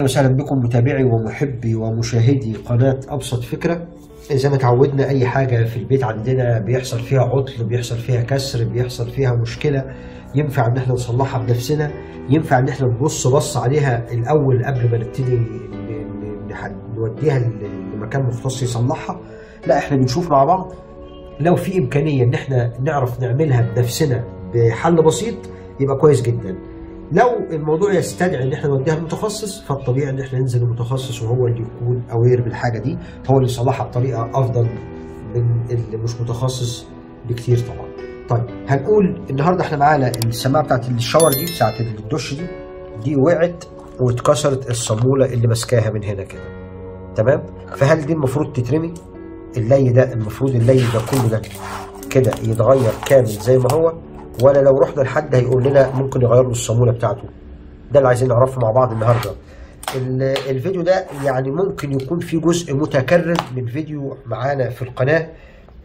وسهلا بكم متابعي ومحبي ومشاهدي قناة أبسط فكرة. زي ما اتعودنا أي حاجة في البيت عندنا بيحصل فيها عطل، بيحصل فيها كسر، بيحصل فيها مشكلة، ينفع إن احنا نصلحها بنفسنا، ينفع إن احنا نبص عليها الأول قبل ما نبتدي نوديها لمكان مختص يصلحها. لا، احنا بنشوف مع بعض لو في إمكانية إن احنا نعرف نعملها بنفسنا بحل بسيط يبقى كويس جدا. لو الموضوع يستدعي ان احنا نوديها لمتخصص فالطبيعي ان احنا ننزل لمتخصص وهو اللي يكون اوير بالحاجه دي، هو اللي يصلحها بطريقه افضل من اللي مش متخصص بكتير طبعا. طيب هنقول النهارده احنا معانا السماعه بتاعت الشاور دي، بتاعت الدش دي وقعت واتكسرت الصاموله اللي ماسكاها من هنا كده، تمام؟ فهل دي المفروض تترمي؟ اللي ده المفروض اللي ده كله ده كده يتغير كامل زي ما هو، ولا لو رحنا لحد هيقول لنا ممكن يغير له الصاموله بتاعته؟ ده اللي عايزين نعرفه مع بعض النهارده. الفيديو ده يعني ممكن يكون فيه جزء متكرر من فيديو معانا في القناه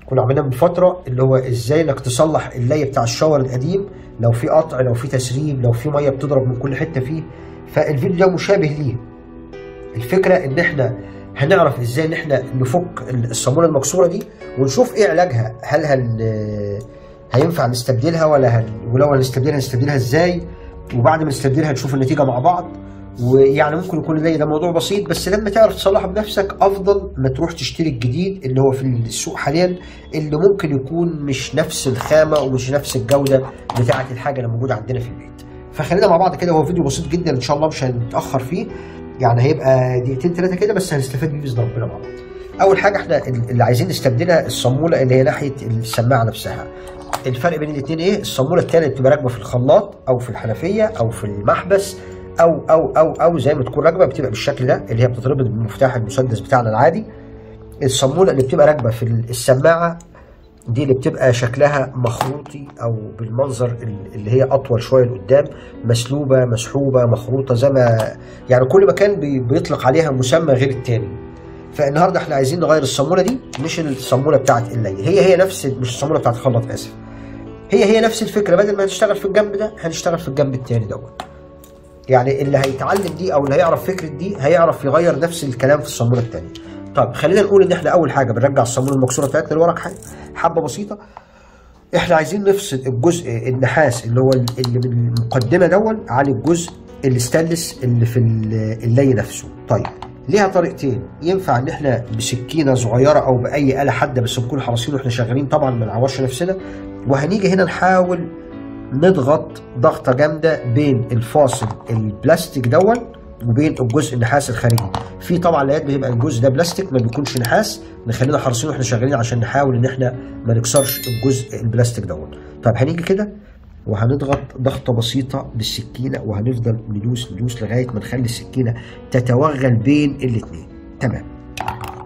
كنا عملناه من فتره، اللي هو ازاي انك تصلح اللي بتاع الشاور القديم لو في قطع، لو في تسريب، لو في ميه بتضرب من كل حته فيه. فالفيديو ده مشابه ليه. الفكره ان احنا هنعرف ازاي ان احنا نفك الصاموله المكسوره دي ونشوف ايه علاجها. هل هينفع نستبدلها ولو هنستبدلها ازاي، وبعد ما نستبدلها نشوف النتيجه مع بعض. ويعني ممكن يكون ده موضوع بسيط، بس لما تعرف تصلحه بنفسك افضل ما تروح تشتري الجديد اللي هو في السوق حاليا، اللي ممكن يكون مش نفس الخامه ومش نفس الجوده بتاعه الحاجه اللي موجوده عندنا في البيت. فخلينا مع بعض كده، هو فيديو بسيط جدا ان شاء الله، مش هنتاخر فيه، يعني هيبقى دقيقتين 3 كده بس هنستفاد بيه باذن ربنا مع بعض. اول حاجه احنا اللي عايزين نستبدلها الصاموله اللي هي ناحيه السماعه نفسها. الفرق بين الاثنين ايه؟ الصاموله الثانيه بتبقى راكبه في الخلاط او في الحنفيه او في المحبس او زي ما تكون راكبه بتبقى بالشكل ده، اللي هي بتتربط بالمفتاح المسدس بتاعنا العادي. الصاموله اللي بتبقى راكبه في السماعه دي اللي بتبقى شكلها مخروطي او بالمنظر اللي هي اطول شويه لقدام، مسلوبه مسحوبه مخروطه، زي ما يعني كل مكان بيطلق عليها مسمى غير الثاني. فالنهارده احنا عايزين نغير الصاموله دي، مش الصاموله بتاعت اللي هي نفس، مش الصاموله بتاعت الخلاط، اسف، هي نفس الفكره. بدل ما هنشتغل في الجنب ده هنشتغل في الجنب الثاني دوت. يعني اللي هيتعلم دي او اللي هيعرف فكره دي هيعرف يغير نفس الكلام في الصاموله الثانيه. طيب خلينا نقول ان احنا اول حاجه بنرجع الصاموله المكسوره بتاعتنا لورا حبه بسيطه. احنا عايزين نفصل الجزء النحاس اللي هو اللي من المقدمه دون عن الجزء الستانلس اللي في اللي نفسه. طيب ليها طريقتين، ينفع ان احنا بسكينه صغيره او باي اله حاده، بس نكون حريصين واحنا شغالين طبعا ما نعورش نفسنا. وهنيجي هنا نحاول نضغط ضغطه جامده بين الفاصل البلاستيك دون وبين الجزء النحاس الخارجي. في طبعا لقيت بيبقى الجزء ده بلاستيك ما بيكونش نحاس، نخلينا حريصين واحنا شغالين عشان نحاول ان احنا ما نكسرش الجزء البلاستيك دون. طيب هنيجي كده وهنضغط ضغطه بسيطه بالسكينه، وهنفضل ندوس لغايه ما نخلي السكينه تتوغل بين الاثنين. تمام.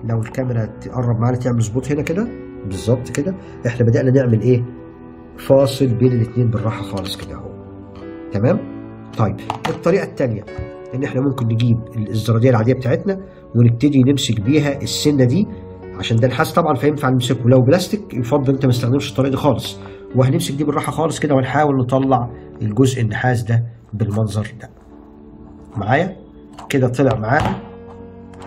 لو الكاميرا تقرب معانا تعمل ظبوط هنا كده بالظبط كده، احنا بدأنا نعمل ايه؟ فاصل بين الاثنين بالراحه خالص كده اهو. تمام؟ طيب الطريقه الثانيه ان احنا ممكن نجيب الزراديه العاديه بتاعتنا ونبتدي نمسك بيها السنه دي، عشان ده نحاس طبعا فينفع نمسكه. لو بلاستيك يفضل انت ما تستخدمش الطريقه دي خالص. وهنمسك دي بالراحه خالص كده ونحاول نطلع الجزء النحاس ده بالمنظر ده. معايا؟ كده طلع معانا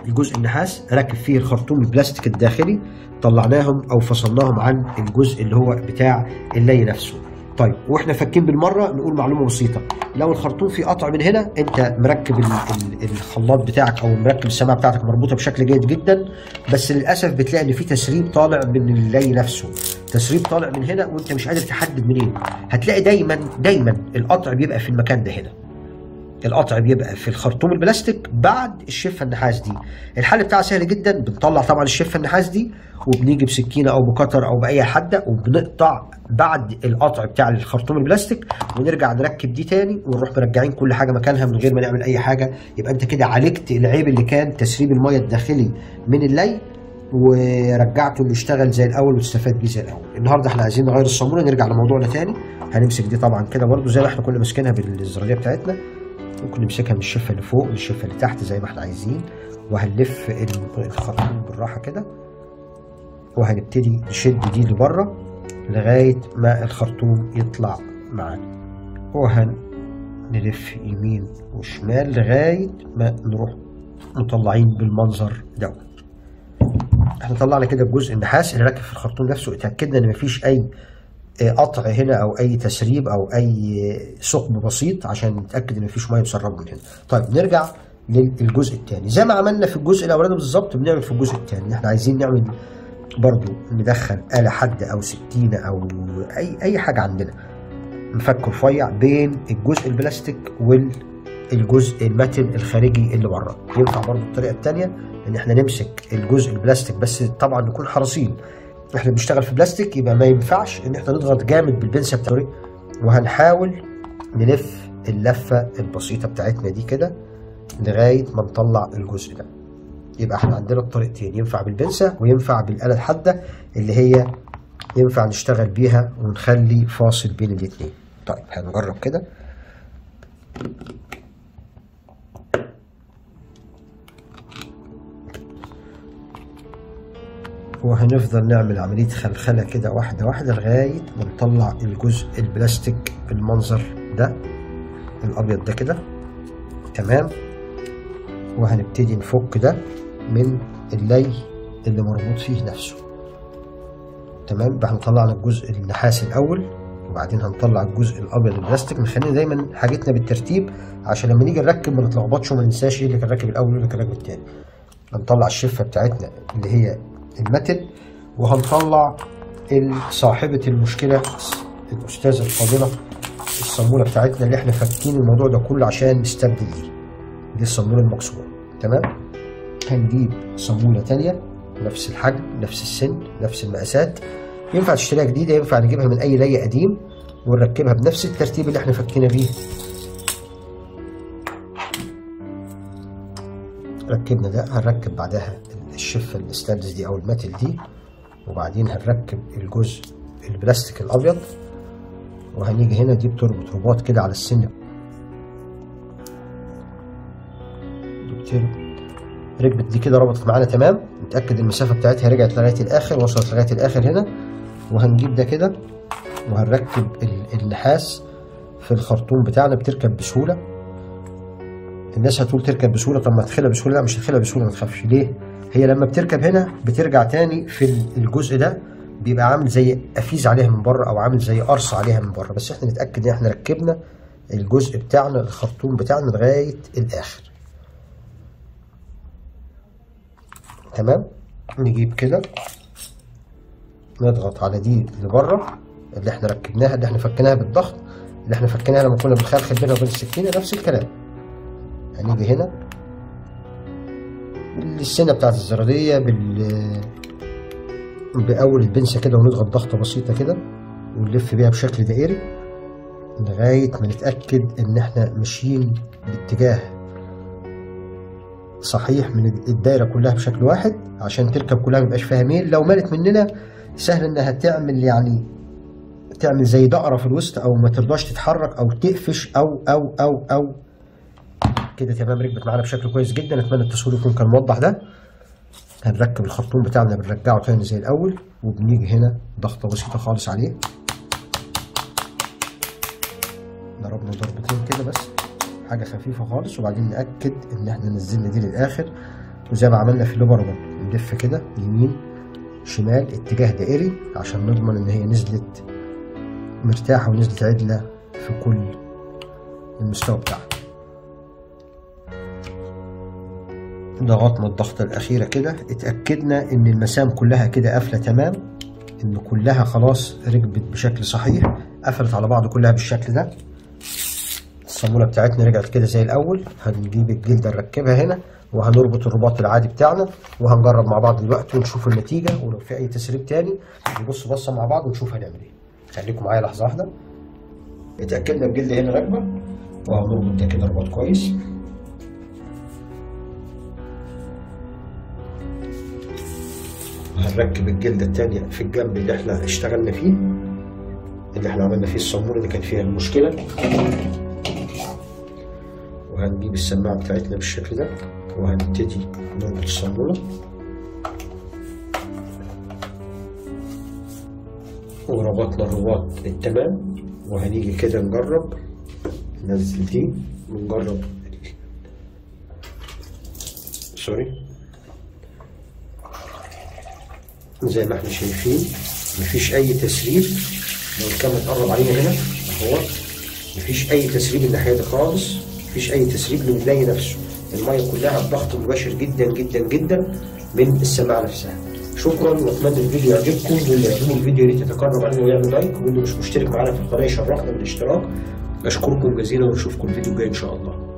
الجزء النحاس راكب فيه الخرطوم البلاستيك الداخلي، طلعناهم او فصلناهم عن الجزء اللي هو بتاع اللي نفسه. طيب واحنا فاكين بالمره نقول معلومه بسيطه، لو الخرطوم فيه قطع من هنا، انت مركب الخلاط بتاعك او مركب السماعه بتاعتك مربوطه بشكل جيد جدا، بس للاسف بتلاقي ان في تسريب طالع من اللي نفسه، تسريب طالع من هنا وانت مش قادر تحدد منين. هتلاقي دايما القطع بيبقى في المكان ده هنا، القطع بيبقى في الخرطوم البلاستيك بعد الشفه النحاس دي. الحل بتاعها سهل جدا، بنطلع طبعا الشفه النحاس دي وبنيجي بسكينه او بكتر او باي حده وبنقطع بعد القطع بتاع الخرطوم البلاستيك، ونرجع نركب دي تاني ونروح مرجعين كل حاجه مكانها من غير ما نعمل اي حاجه. يبقى انت كده عالجت العيب اللي كان تسريب الميه الداخلي من اللي، ورجعته انه يشتغل زي الاول واستفاد بيه زي الاول. النهارده احنا عايزين نغير الصاموله، نرجع لموضوعنا تاني. هنمسك دي طبعا كده برده زي ما احنا كنا ماسكينها بالزراديه بتاعتنا، ممكن نمسكها من الشفه اللي فوق للشفه اللي تحت زي ما احنا عايزين، وهنلف الخرطوم بالراحه كده، وهنبتدي نشد دي لبره لغايه ما الخرطوم يطلع معانا، نلف يمين وشمال لغاية ما نروح مطلعين بالمنظر دوت. احنا طلعنا كده الجزء النحاس اللي راكب في الخرطوم نفسه، اتأكدنا ان مفيش اي قطع هنا او اي تسريب او اي ثقب بسيط عشان نتأكد ان مفيش ميه مسربه من هنا. طيب نرجع للجزء الثاني زي ما عملنا في الجزء الاولاني بالظبط بنعمل في الجزء الثاني. احنا عايزين نعمل برضو ندخل آلة حادة او سكينة او اي حاجة عندنا، مفك رفيع بين الجزء البلاستيك والجزء المتن الخارجي اللي بره. ينفع برضو الطريقة الثانية ان احنا نمسك الجزء البلاستيك، بس طبعا نكون حريصين، احنا بنشتغل في بلاستيك يبقى ما ينفعش ان احنا نضغط جامد بالبنسة بتاعتنا، وهنحاول نلف اللفة البسيطة بتاعتنا دي كده لغاية ما نطلع الجزء ده. يبقى احنا عندنا الطريقتين، ينفع بالبنسة وينفع بالآلة الحادة اللي هي ينفع نشتغل بيها ونخلي فاصل بين الاتنين. طيب هنجرب كده. وهنفضل نعمل عملية خلخلة كده واحدة واحدة لغاية ما نطلع الجزء البلاستيك بالمنظر ده الأبيض ده كده. تمام. وهنبتدي نفك ده من اللي مربوط فيه نفسه. تمام. يبقى احنا طلعنا الجزء النحاسي الأول وبعدين هنطلع الجزء الأبيض البلاستيك. نخلي دايما حاجتنا بالترتيب عشان لما نيجي نركب ما نتلخبطش وما ننساش ايه اللي كان راكب الأول وايه اللي كان راكب التاني. هنطلع الشفة بتاعتنا اللي هي المتن، وهنطلع صاحبة المشكلة الأستاذة الفاضلة الصامولة بتاعتنا اللي احنا فاكين الموضوع ده كله عشان نستبدل دي الصامولة المكسورة. تمام. هنجيب صامولة تانية نفس الحجم نفس السن نفس المقاسات، ينفع تشتريها جديدة ينفع نجيبها من أي لي قديم ونركبها بنفس الترتيب اللي احنا فكينا بيه. ركبنا ده، هنركب بعدها الشفة الستانلس دي أو الماتل دي، وبعدين هنركب الجزء البلاستيك الأبيض، وهنيجي هنا دي بتربط رباط كده على السن. ركبت دي كده ربطت معانا تمام. نتأكد المسافة بتاعتها رجعت لغاية الآخر، وصلت لغاية الآخر هنا. وهنجيب ده كده وهنركب النحاس في الخرطوم بتاعنا. بتركب بسهولة. الناس هتقول تركب بسهولة، طب ما تدخلها بسهولة. لا مش هتدخلها بسهولة، ما تخافش. ليه؟ هي لما بتركب هنا بترجع تاني في الجزء ده بيبقى عامل زي قفيز عليها من بره او عامل زي قرص عليها من بره، بس احنا نتأكد ان احنا ركبنا الجزء بتاعنا الخرطوم بتاعنا لغاية الآخر. تمام. نجيب كده نضغط على دي اللي بره اللي احنا ركبناها اللي احنا فكناها بالضغط اللي احنا فكناها لما كنا بنخلخل بينها وبين السكينة، نفس الكلام. هنيجي هنا بالسنة بتاعت الزرادية بأول البنسة كده ونضغط ضغطة بسيطة كده ونلف بيها بشكل دائري لغاية ما نتأكد إن إحنا ماشيين باتجاه صحيح من الدايرة كلها بشكل واحد عشان تركب كلها ميبقاش فيها ميل. لو مالت مننا سهل إنها تعمل زي دقرة في الوسط أو ما ترضاش تتحرك أو تقفش أو كده. تمام. ركبت معانا بشكل كويس جدا. اتمنى التصوير يكون كان موضح ده. هنركب الخرطوم بتاعنا بنرجعه تاني زي الاول، وبنيجي هنا ضغطه بسيطه خالص عليه. ضربنا ضربتين كده بس، حاجه خفيفه خالص، وبعدين ناكد ان احنا نزلنا دي للاخر. وزي ما عملنا في الليبر برضه نلف كده يمين شمال اتجاه دائري عشان نضمن ان هي نزلت مرتاحه ونزلت عدله في كل المستوى بتاعها. ضغطنا الضغطة الأخيرة كده، اتأكدنا إن المسام كلها كده قافلة تمام، إن كلها خلاص ركبت بشكل صحيح، قفلت على بعض كلها بالشكل ده. الصامولة بتاعتنا رجعت كده زي الأول. هنجيب الجلدة نركبها هنا وهنربط الرباط العادي بتاعنا، وهنجرب مع بعض دلوقتي ونشوف النتيجة، ولو في أي تسريب تاني نبص بصة مع بعض ونشوف هنعمل إيه. خليكم معايا لحظة واحدة. اتأكدنا الجلدة هنا راكبة، وهنربط ده كده رباط كويس. هنركب الجلدة التانية في الجنب اللي احنا اشتغلنا فيه، اللي احنا عملنا فيه الصامولة اللي كان فيها المشكلة. وهنجيب السماعة بتاعتنا بالشكل ده وهنبتدي نربط الصامولة، وربطنا الرباط التمام. وهنيجي كده نجرب نزلتيه ونجرب. سوري. زي ما احنا شايفين مفيش اي تسريب. لو الكاميرا تقرب علينا هنا اهو، مفيش اي تسريب الناحيه دي خالص، مفيش اي تسريب من الني نفسه. الميه كلها بضغط مباشر جدا جدا جدا من السماعه نفسها. شكرا، واتمنى الفيديو يعجبكم، واللي يعجبه الفيديو يا ريت يتقرب علينا ويعمل لايك، واللي مش مشترك معانا في القناه يشرفنا بالاشتراك. اشكركم جزيلا ونشوفكم الفيديو الجاي ان شاء الله.